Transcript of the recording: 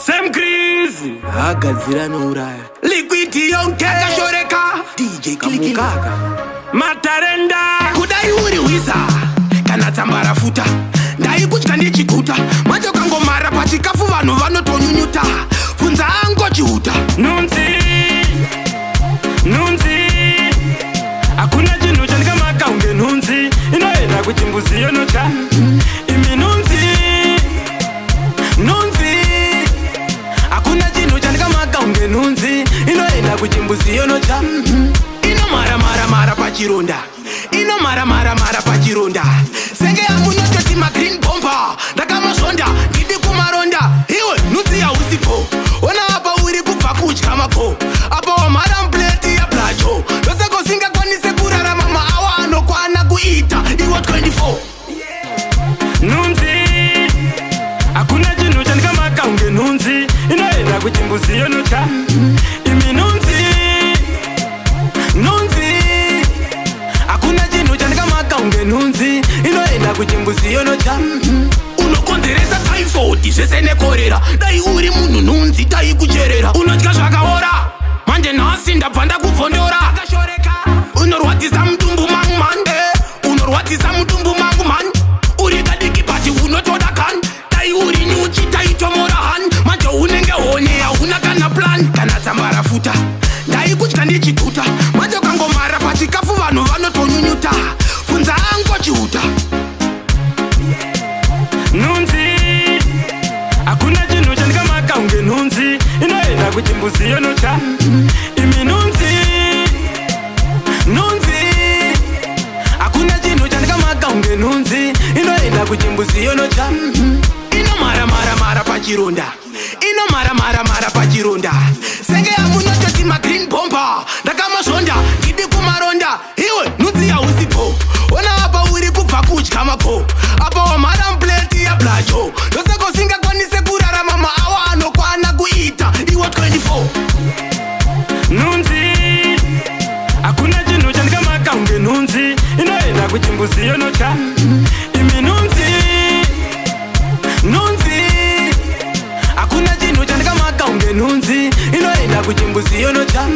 Sam Crazy agadzira nouraya liquidi yonke akashoreka DJ Kamukaka Matarenda kudai uri wiza kana tsambara futa ndai kutya ndichikuta manje kangomara pachikafu vanhu vanotonyunyuta funza ango chiuta Nunzi hakuna chinhu chandikamaka unge nhunzi inoenda kuchimbuzi yonota imi nunzi hakuna chinhu chandikamaka unge nhunzi inoenda kuchimbuzi yonota inomara pachironda inomara pachironda senge yangu nototi magreen bomba ndakamazvonda ndidi kumaronda iwe nhunzi yausipo ona apa uri kubva kudya mako apa wamhara mpleti yablacho doseko singakwanise kurarama maawa anokwana kuita iwe 24 Nunzi hakuna chinhu chandikamaka unge nhunzi inoenda kuchimbuzi yonota imi nunzi hakuna chinhu chandikamaka unge nhunzi inoenda kuchimbuzi yonota unokonzeresa typhoid zvese nekorera dai uri munhu nhunzi dai kucherera unodya zvakaora manje nhasi ndabva ndakuvhondora unorwadzisa mutumbu mangu mande unorwadzisa mutumbu mangu mani uri kadiki bati unotoda kan dai uri nyuchi taitomora han manje unenge hone hauna kana plan kana tsambara futa dai kutya ndichikuta manje kangomara pachikafu vanhu vanotonyunyuta funza ango chiuta Nunzi hakuna chinhu chandikamaka unge nhunzi inoenda kuchimbuzi yonota imi nunzi hakuna chinhu chandikamaka unge nhunzi inoenda kuchimbuzi yonota inomara pachironda inomara pachironda senge yangu nototi magreen bomba ndakamazvonda ndidi kumaronda iwe nhunzi yausipo ona apa uri kubva kudya mako apa wamhara mpleti yablacho doseko singakwanise kurarama maawa anokwana kuita iwe 24 Nunzi hakuna chinhu chandikamaka unge nhunzi inoenda kuchimbuzi yonota imi nunzi hakuna chinhu chandikamaka unge nhunzi inoenda kuchimbuzi yonota